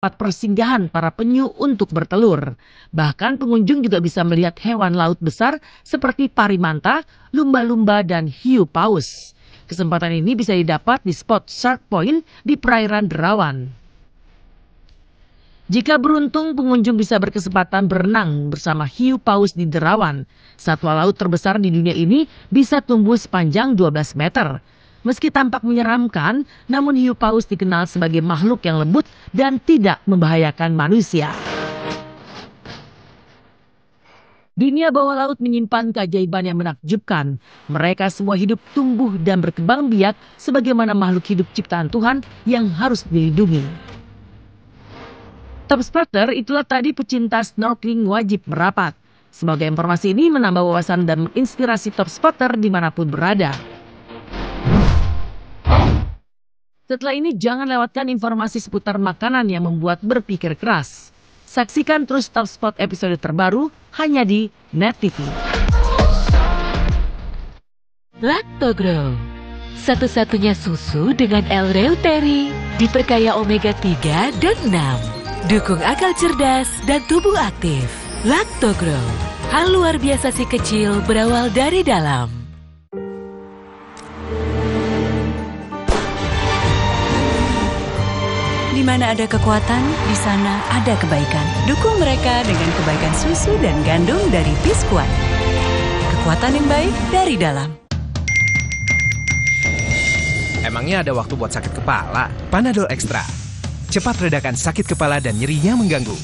tempat persinggahan para penyu untuk bertelur. Bahkan pengunjung juga bisa melihat hewan laut besar seperti parimanta, lumba-lumba, dan hiu paus. Kesempatan ini bisa didapat di spot Shark Point di perairan Derawan. Jika beruntung, pengunjung bisa berkesempatan berenang bersama hiu paus di Derawan. Satwa laut terbesar di dunia ini bisa tumbuh sepanjang 12 meter. Meski tampak menyeramkan, namun hiu paus dikenal sebagai makhluk yang lembut dan tidak membahayakan manusia. Dunia bawah laut menyimpan keajaiban yang menakjubkan. Mereka semua hidup, tumbuh, dan berkembang biak sebagaimana makhluk hidup ciptaan Tuhan yang harus dilindungi. Top Spotter, itulah tadi pecinta snorkeling wajib merapat. Semoga informasi ini menambah wawasan dan menginspirasi Top Spotter dimanapun berada. Setelah ini jangan lewatkan informasi seputar makanan yang membuat berpikir keras. Saksikan terus Top Spot episode terbaru hanya di Net TV. Lactogrow, satu-satunya susu dengan L-reuteri, diperkaya omega 3 dan 6. Dukung akal cerdas dan tubuh aktif. Lactogrow, hal luar biasa si kecil berawal dari dalam. Di mana ada kekuatan, di sana ada kebaikan. Dukung mereka dengan kebaikan susu dan gandum dari Biskuat. Kekuatan yang baik dari dalam. Emangnya ada waktu buat sakit kepala? Panadol Extra. Cepat redakan sakit kepala dan nyeri yang mengganggu.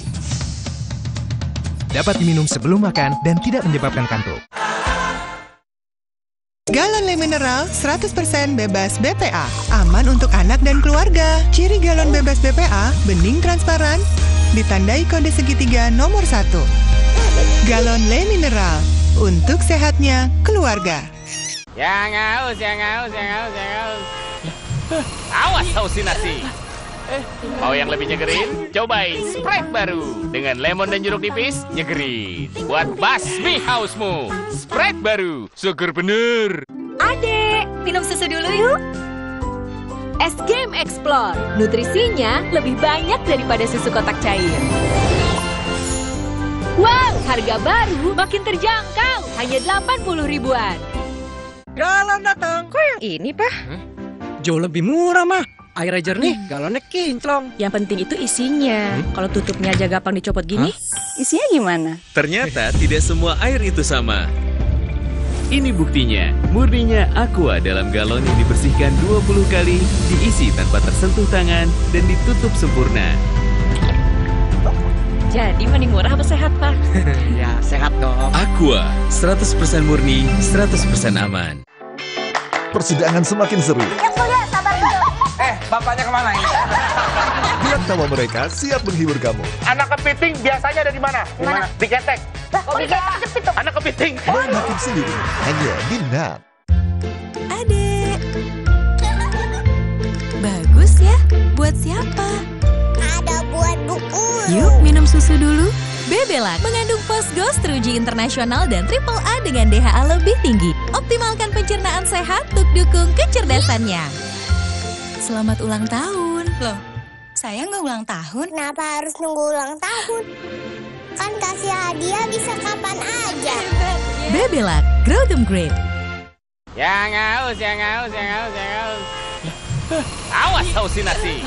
Dapat diminum sebelum makan dan tidak menyebabkan kantuk. Galon Le Mineral 100% bebas BPA. Aman untuk anak dan keluarga. Ciri galon bebas BPA, bening transparan, ditandai kode segitiga nomor 1. Galon Le Mineral, untuk sehatnya keluarga. Yang haus. Awas halusinasi. Mau yang lebih nyegerin? Cobain Sprite baru. Dengan lemon dan jeruk nipis, nyegerin. Buat basmi hausmu. Sprite baru, seger bener. Adek, minum susu dulu yuk. Es Game Explore, nutrisinya lebih banyak daripada susu kotak cair. Wow, harga baru makin terjangkau, hanya 80 ribuan. Galon datang, kok yang ini, Pak? Jauh lebih murah, mah. Air aja nih, galonnya kinclong. Yang penting itu isinya. Kalau tutupnya aja gampang dicopot gini, isinya gimana? Ternyata tidak semua air itu sama. Ini buktinya, murninya Aqua dalam galon yang dibersihkan 20 kali, diisi tanpa tersentuh tangan, dan ditutup sempurna. Jadi mending murah apa sehat, Pak? Ya, sehat dong. Aqua, 100% murni, 100% aman. Persidangan semakin seru. Bapaknya kemana ini? Biar tawa mereka siap menghibur kamu. Anak kepiting biasanya ada di mana? Di mana? Di ketek. Anak kepiting. Main hakim sendiri, hanya di NAT. Adek. Bagus ya, buat siapa? Ada buat buku. Yuk minum susu dulu. Bebelac mengandung fosgos teruji internasional dan AAA dengan DHA lebih tinggi. Optimalkan pencernaan sehat untuk dukung kecerdasannya. Selamat ulang tahun. Loh, saya nggak ulang tahun. Kenapa harus nunggu ulang tahun? Kan kasih hadiah bisa kapan aja. Bebelac, grow them great. Yang haus. Awas halusinasi.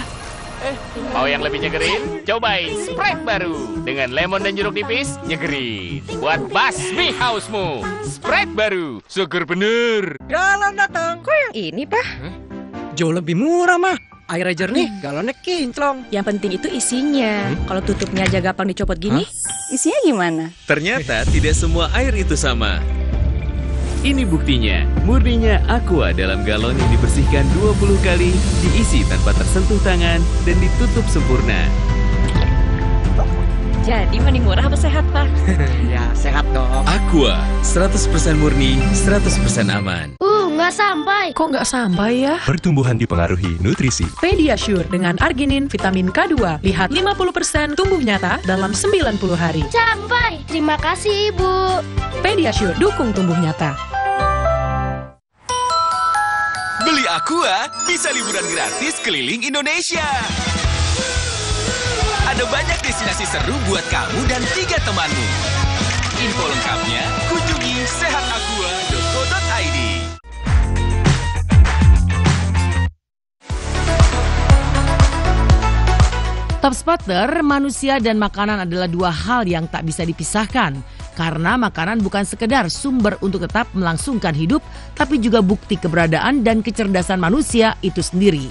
Mau yang lebih nyegerin? Cobain Sprite baru. Dengan lemon dan jeruk nipis, nyegerin. Buat basmi hausmu. Sprite baru, seger bener. Galon datang, kok yang ini, Pak? Jauh lebih murah, mah. Air aja nih, galonnya kinclong. Yang penting itu isinya. Kalau tutupnya aja gampang dicopot gini, isinya gimana? Ternyata tidak semua air itu sama. Ini buktinya, murninya Aqua dalam galon yang dibersihkan 20 kali, diisi tanpa tersentuh tangan, dan ditutup sempurna. Jadi mending murah apa sehat, Pak? Ya, sehat dong. Aqua, 100% murni, 100% aman. Nggak sampai. Kok nggak sampai ya? Pertumbuhan dipengaruhi nutrisi. Pediasure dengan arginin, vitamin K2. Lihat 50% tumbuh nyata dalam 90 hari. Sampai. Terima kasih, Ibu. Pediasure, dukung tumbuh nyata. Beli Aqua, bisa liburan gratis keliling Indonesia. banyak destinasi seru buat kamu dan 3 temanmu. Info lengkapnya kunjungi sehataqua.co.id. Top Spotter, manusia dan makanan adalah dua hal yang tak bisa dipisahkan. Karena makanan bukan sekedar sumber untuk tetap melangsungkan hidup, tapi juga bukti keberadaan dan kecerdasan manusia itu sendiri.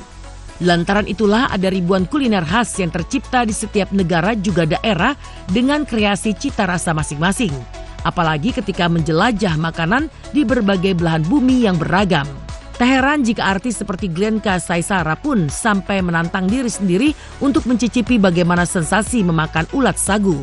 Lantaran itulah ada ribuan kuliner khas yang tercipta di setiap negara juga daerah dengan kreasi cita rasa masing-masing. Apalagi ketika menjelajah makanan di berbagai belahan bumi yang beragam. Tak heran jika artis seperti Glenka Saisara pun sampai menantang diri sendiri untuk mencicipi bagaimana sensasi memakan ulat sagu.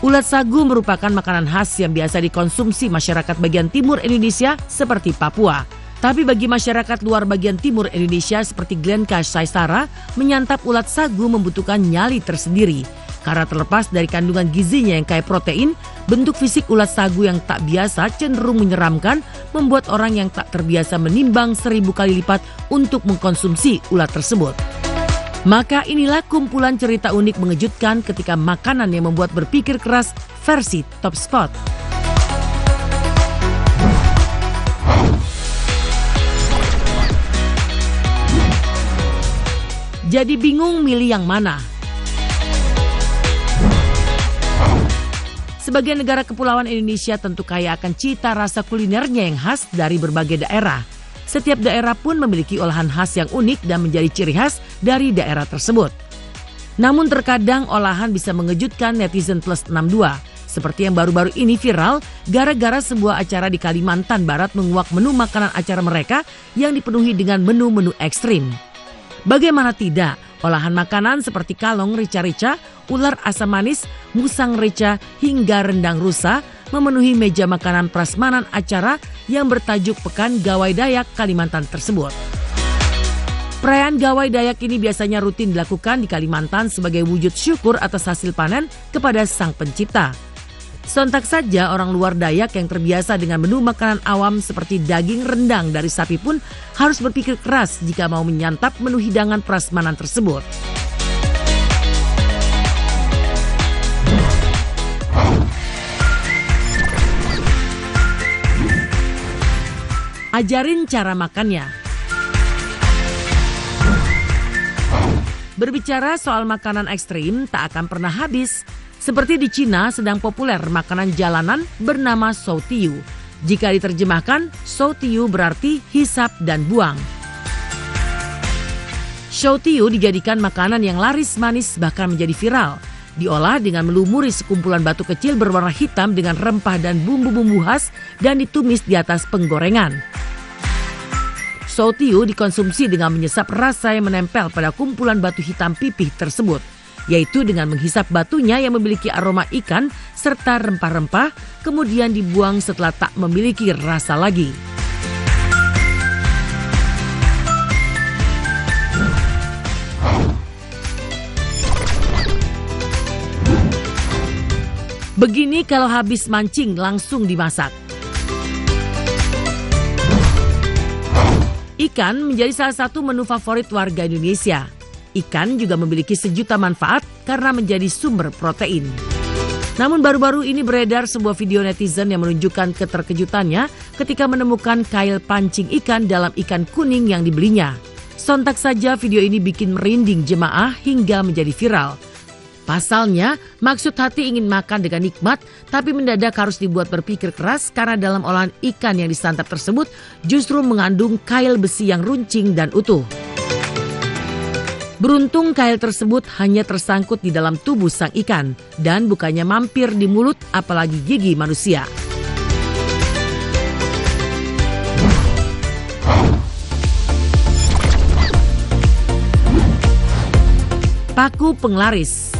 Ulat sagu merupakan makanan khas yang biasa dikonsumsi masyarakat bagian timur Indonesia seperti Papua. Tapi bagi masyarakat luar bagian timur Indonesia seperti Glenka Saisara, menyantap ulat sagu membutuhkan nyali tersendiri. Karena terlepas dari kandungan gizinya yang kaya protein, bentuk fisik ulat sagu yang tak biasa cenderung menyeramkan membuat orang yang tak terbiasa menimbang 1000 kali lipat untuk mengkonsumsi ulat tersebut. Maka inilah kumpulan cerita unik mengejutkan ketika makanan yang membuat berpikir keras versi Top Spot. Jadi bingung milih yang mana? Sebagai negara kepulauan Indonesia tentu kaya akan cita rasa kulinernya yang khas dari berbagai daerah. Setiap daerah pun memiliki olahan khas yang unik dan menjadi ciri khas dari daerah tersebut. Namun terkadang olahan bisa mengejutkan netizen plus 62. Seperti yang baru-baru ini viral gara-gara sebuah acara di Kalimantan Barat menguak menu makanan acara mereka yang dipenuhi dengan menu-menu ekstrim. Bagaimana tidak, olahan makanan seperti kalong rica-rica, ular asam manis, musang rica, hingga rendang rusa memenuhi meja makanan prasmanan acara yang bertajuk Pekan Gawai Dayak Kalimantan tersebut. Perayaan Gawai Dayak ini biasanya rutin dilakukan di Kalimantan sebagai wujud syukur atas hasil panen kepada Sang Pencipta. Sontak saja orang luar Dayak yang terbiasa dengan menu makanan awam seperti daging rendang dari sapi pun harus berpikir keras jika mau menyantap menu hidangan prasmanan tersebut. Ajarin cara makannya. Berbicara soal makanan ekstrim tak akan pernah habis. Seperti di Cina sedang populer makanan jalanan bernama Shou Tiu. Jika diterjemahkan, Shou Tiu berarti hisap dan buang. Shou Tiu dijadikan makanan yang laris manis bahkan menjadi viral. Diolah dengan melumuri sekumpulan batu kecil berwarna hitam dengan rempah dan bumbu-bumbu khas dan ditumis di atas penggorengan. Shou Tiu dikonsumsi dengan menyesap rasa yang menempel pada kumpulan batu hitam pipih tersebut. Yaitu dengan menghisap batunya yang memiliki aroma ikan serta rempah-rempah, kemudian dibuang setelah tak memiliki rasa lagi. Begini kalau habis mancing langsung dimasak. Ikan menjadi salah satu menu favorit warga Indonesia. Ikan juga memiliki sejuta manfaat karena menjadi sumber protein. Namun baru-baru ini beredar sebuah video netizen yang menunjukkan keterkejutannya ketika menemukan kail pancing ikan dalam ikan kuning yang dibelinya. Sontak saja video ini bikin merinding jemaah hingga menjadi viral. Pasalnya, maksud hati ingin makan dengan nikmat, tapi mendadak harus dibuat berpikir keras karena dalam olahan ikan yang disantap tersebut justru mengandung kail besi yang runcing dan utuh. Beruntung kail tersebut hanya tersangkut di dalam tubuh sang ikan dan bukannya mampir di mulut apalagi gigi manusia. Paku penglaris.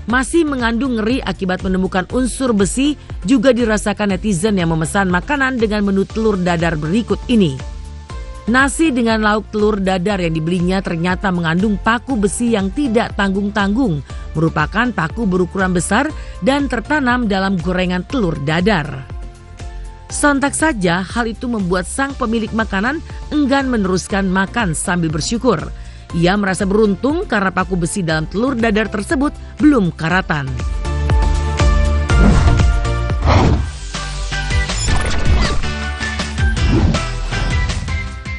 Masih mengandung ngeri akibat menemukan unsur besi juga dirasakan netizen yang memesan makanan dengan menu telur dadar berikut ini. Nasi dengan lauk telur dadar yang dibelinya ternyata mengandung paku besi yang tidak tanggung-tanggung, merupakan paku berukuran besar dan tertanam dalam gorengan telur dadar. Sontak saja hal itu membuat sang pemilik makanan enggan meneruskan makan sambil bersyukur. Ia merasa beruntung karena paku besi dalam telur dadar tersebut belum karatan.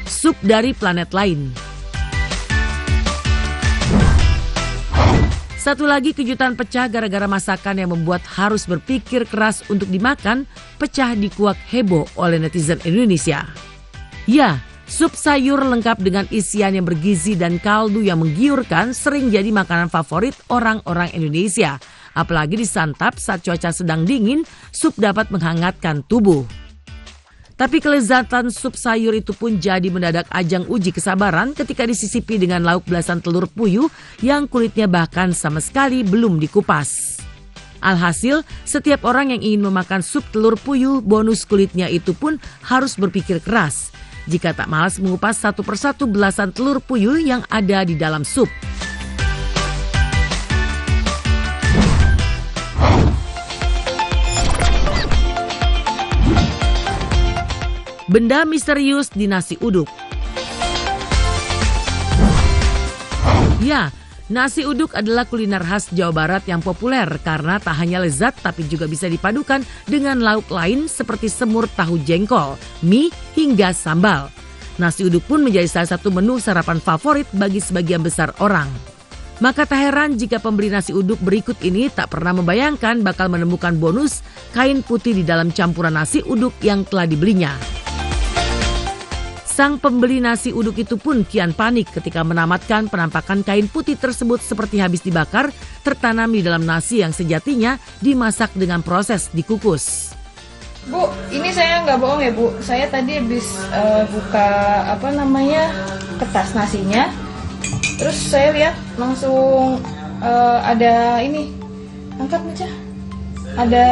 Sup dari planet lain. Satu lagi kejutan pecah gara-gara masakan yang membuat harus berpikir keras untuk dimakan, pecah di kuak heboh oleh netizen Indonesia. Ya, sup sayur lengkap dengan isian yang bergizi dan kaldu yang menggiurkan sering jadi makanan favorit orang-orang Indonesia. Apalagi disantap saat cuaca sedang dingin, sup dapat menghangatkan tubuh. Tapi kelezatan sup sayur itu pun jadi mendadak ajang uji kesabaran ketika disisipi dengan lauk belasan telur puyuh yang kulitnya bahkan sama sekali belum dikupas. Alhasil, setiap orang yang ingin memakan sup telur puyuh bonus kulitnya itu pun harus berpikir keras jika tak malas mengupas satu persatu belasan telur puyuh yang ada di dalam sup. Benda misterius di nasi uduk. Ya, nasi uduk adalah kuliner khas Jawa Barat yang populer karena tak hanya lezat tapi juga bisa dipadukan dengan lauk lain seperti semur tahu jengkol, mie hingga sambal. Nasi uduk pun menjadi salah satu menu sarapan favorit bagi sebagian besar orang. Maka tak heran jika pembeli nasi uduk berikut ini tak pernah membayangkan bakal menemukan bonus kain putih di dalam campuran nasi uduk yang telah dibelinya. Sang pembeli nasi uduk itu pun kian panik ketika menamatkan penampakan kain putih tersebut seperti habis dibakar, tertanam di dalam nasi yang sejatinya dimasak dengan proses dikukus. Bu, ini saya nggak bohong ya Bu, saya tadi habis buka kertas nasinya, terus saya lihat langsung ada ini, angkat Meca, ada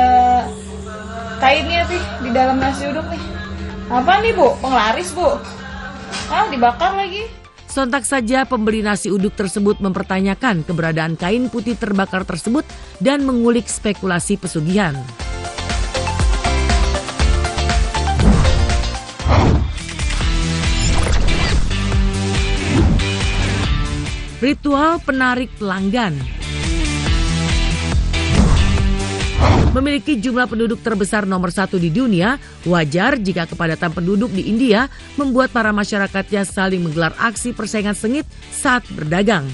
kainnya nih di dalam nasi uduk nih. Apa nih Bu? Penglaris Bu? Dibakar lagi. Sontak saja pembeli nasi uduk tersebut mempertanyakan keberadaan kain putih terbakar tersebut dan mengulik spekulasi pesugihan. Ritual penarik pelanggan. Memiliki jumlah penduduk terbesar nomor 1 di dunia, wajar jika kepadatan penduduk di India membuat para masyarakatnya saling menggelar aksi persaingan sengit saat berdagang.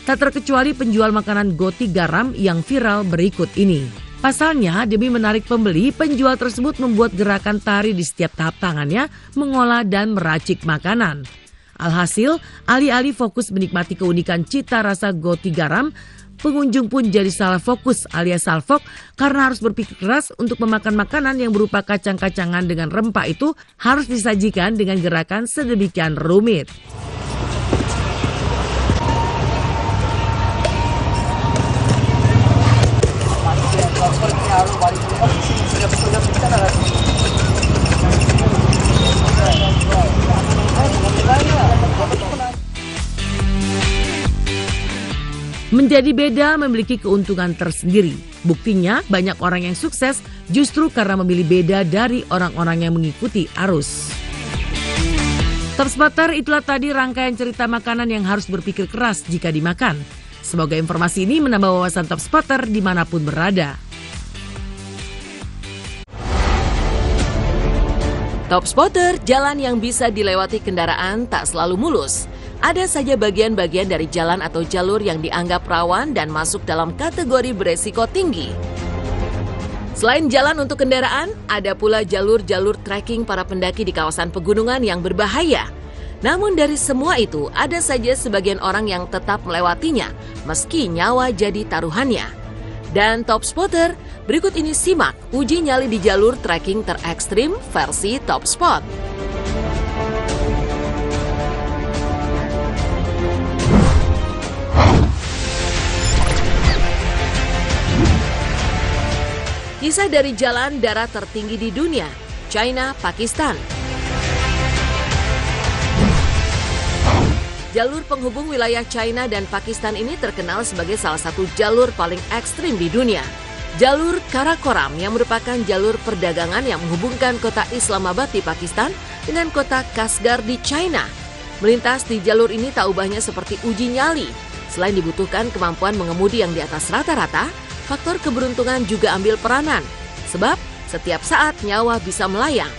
Tak terkecuali penjual makanan goti garam yang viral berikut ini. Pasalnya, demi menarik pembeli, penjual tersebut membuat gerakan tari di setiap tahap tangannya mengolah dan meracik makanan. Alhasil, alih-alih fokus menikmati keunikan cita rasa goti garam, pengunjung pun jadi salah fokus alias salfok karena harus berpikir keras untuk memakan makanan yang berupa kacang-kacangan dengan rempah itu harus disajikan dengan gerakan sedemikian rumit. Menjadi beda memiliki keuntungan tersendiri. Buktinya banyak orang yang sukses justru karena memilih beda dari orang-orang yang mengikuti arus. Top Spotter, itulah tadi rangkaian cerita makanan yang harus berpikir keras jika dimakan. Semoga informasi ini menambah wawasan Top Spotter dimanapun berada. Top Spotter, jalan yang bisa dilewati kendaraan tak selalu mulus. Ada saja bagian-bagian dari jalan atau jalur yang dianggap rawan dan masuk dalam kategori beresiko tinggi. Selain jalan untuk kendaraan, ada pula jalur-jalur trekking para pendaki di kawasan pegunungan yang berbahaya. Namun dari semua itu, ada saja sebagian orang yang tetap melewatinya, meski nyawa jadi taruhannya. Dan Top Spotter, berikut ini simak uji nyali di jalur trekking terekstrim versi Top Spot. Kisah dari jalan darat tertinggi di dunia, China, Pakistan. Jalur penghubung wilayah China dan Pakistan ini terkenal sebagai salah satu jalur paling ekstrim di dunia. Jalur Karakoram yang merupakan jalur perdagangan yang menghubungkan kota Islamabad di Pakistan dengan kota Kashgar di China. Melintas di jalur ini tak ubahnya seperti uji nyali. Selain dibutuhkan kemampuan mengemudi yang di atas rata-rata, faktor keberuntungan juga ambil peranan. Sebab setiap saat nyawa bisa melayang.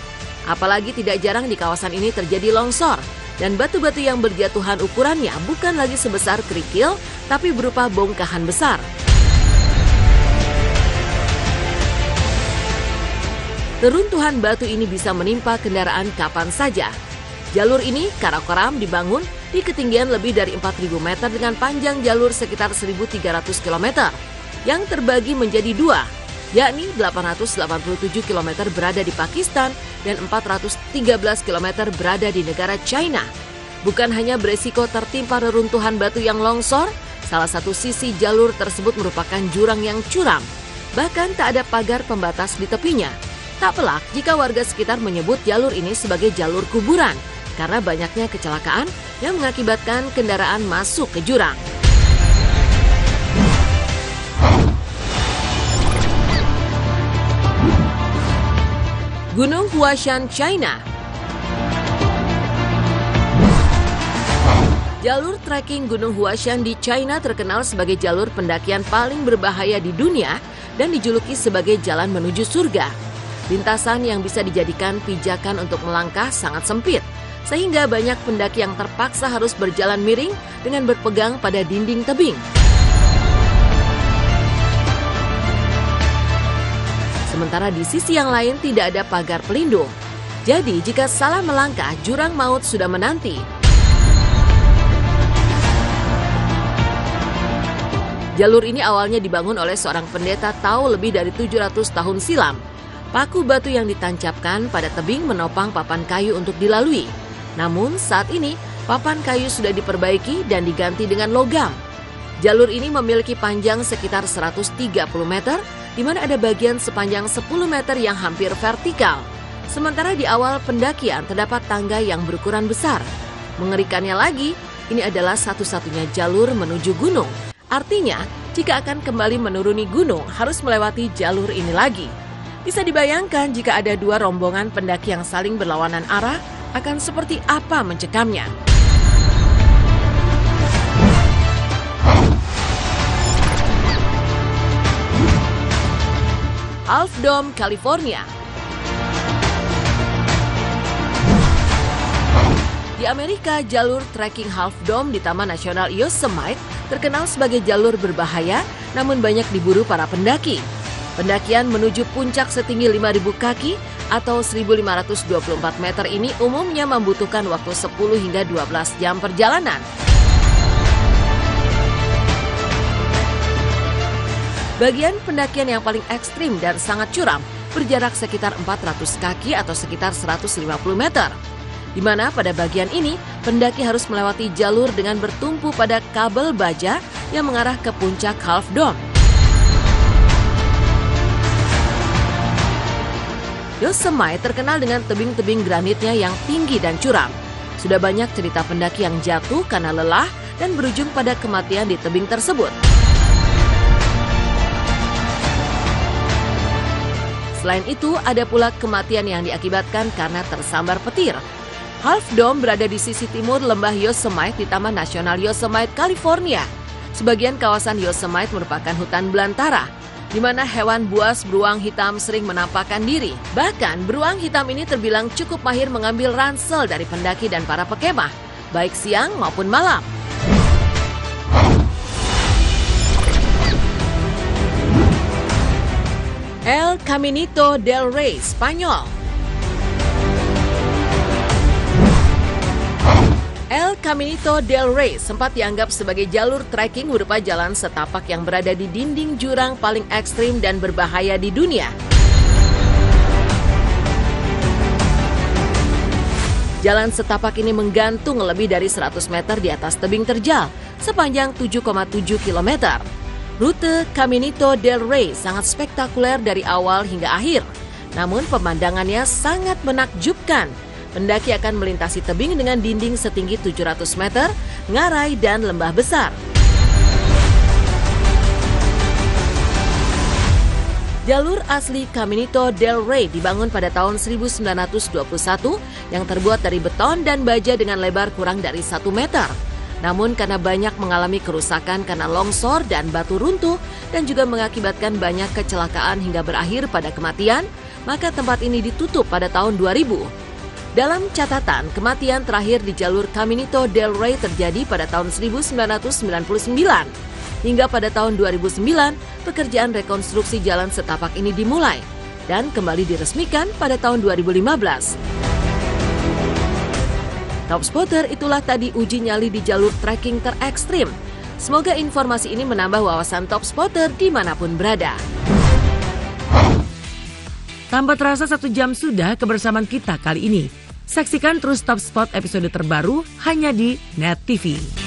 Apalagi tidak jarang di kawasan ini terjadi longsor. Dan batu-batu yang berjatuhan ukurannya bukan lagi sebesar kerikil, tapi berupa bongkahan besar. Reruntuhan batu ini bisa menimpa kendaraan kapan saja. Jalur ini karam-karam dibangun di ketinggian lebih dari 4.000 meter dengan panjang jalur sekitar 1.300 km yang terbagi menjadi dua, yakni 887 km berada di Pakistan dan 413 km berada di negara China. Bukan hanya beresiko tertimpa reruntuhan batu yang longsor, salah satu sisi jalur tersebut merupakan jurang yang curam. Bahkan tak ada pagar pembatas di tepinya. Tak pelak jika warga sekitar menyebut jalur ini sebagai jalur kuburan, karena banyaknya kecelakaan yang mengakibatkan kendaraan masuk ke jurang. Gunung Huashan, China. Jalur trekking Gunung Huashan di China terkenal sebagai jalur pendakian paling berbahaya di dunia dan dijuluki sebagai jalan menuju surga. Lintasan yang bisa dijadikan pijakan untuk melangkah sangat sempit, sehingga banyak pendaki yang terpaksa harus berjalan miring dengan berpegang pada dinding tebing. Sementara di sisi yang lain tidak ada pagar pelindung. Jadi jika salah melangkah, jurang maut sudah menanti. Jalur ini awalnya dibangun oleh seorang pendeta Tao lebih dari 700 tahun silam. Paku batu yang ditancapkan pada tebing menopang papan kayu untuk dilalui. Namun saat ini papan kayu sudah diperbaiki dan diganti dengan logam. Jalur ini memiliki panjang sekitar 130 meter, di mana ada bagian sepanjang 10 meter yang hampir vertikal. Sementara di awal pendakian terdapat tangga yang berukuran besar. Mengerikannya lagi, ini adalah satu-satunya jalur menuju gunung. Artinya, jika akan kembali menuruni gunung, harus melewati jalur ini lagi. Bisa dibayangkan jika ada dua rombongan pendaki yang saling berlawanan arah, akan seperti apa mencekamnya. Half Dome, California. Di Amerika, jalur trekking Half Dome di Taman Nasional Yosemite terkenal sebagai jalur berbahaya, namun banyak diburu para pendaki. Pendakian menuju puncak setinggi 5.000 kaki atau 1.524 meter ini umumnya membutuhkan waktu 10 hingga 12 jam perjalanan. Bagian pendakian yang paling ekstrim dan sangat curam berjarak sekitar 400 kaki atau sekitar 150 meter. Di mana pada bagian ini, pendaki harus melewati jalur dengan bertumpu pada kabel baja yang mengarah ke puncak Half Dome. Yosemite terkenal dengan tebing-tebing granitnya yang tinggi dan curam. Sudah banyak cerita pendaki yang jatuh karena lelah dan berujung pada kematian di tebing tersebut. Selain itu, ada pula kematian yang diakibatkan karena tersambar petir. Half Dome berada di sisi timur lembah Yosemite di Taman Nasional Yosemite, California. Sebagian kawasan Yosemite merupakan hutan belantara, di mana hewan buas beruang hitam sering menampakkan diri. Bahkan, beruang hitam ini terbilang cukup mahir mengambil ransel dari pendaki dan para pekemah, baik siang maupun malam. El Caminito del Rey, Spanyol. El Caminito del Rey sempat dianggap sebagai jalur trekking berupa jalan setapak yang berada di dinding jurang paling ekstrim dan berbahaya di dunia. Jalan setapak ini menggantung lebih dari 100 meter di atas tebing terjal, sepanjang 7,7 km. Rute Caminito del Rey sangat spektakuler dari awal hingga akhir, namun pemandangannya sangat menakjubkan. Pendaki akan melintasi tebing dengan dinding setinggi 700 meter, ngarai dan lembah besar. Jalur asli Caminito del Rey dibangun pada tahun 1921 yang terbuat dari beton dan baja dengan lebar kurang dari 1 meter. Namun karena banyak mengalami kerusakan karena longsor dan batu runtuh dan juga mengakibatkan banyak kecelakaan hingga berakhir pada kematian, maka tempat ini ditutup pada tahun 2000. Dalam catatan, kematian terakhir di jalur Caminito del Rey terjadi pada tahun 1999. Hingga pada tahun 2009, pekerjaan rekonstruksi jalan setapak ini dimulai dan kembali diresmikan pada tahun 2015. Top Spotter, itulah tadi uji nyali di jalur trekking terekstrim. Semoga informasi ini menambah wawasan Top Spotter dimanapun berada. Tanpa terasa 1 jam sudah kebersamaan kita kali ini. Saksikan terus Top Spot episode terbaru hanya di Net TV.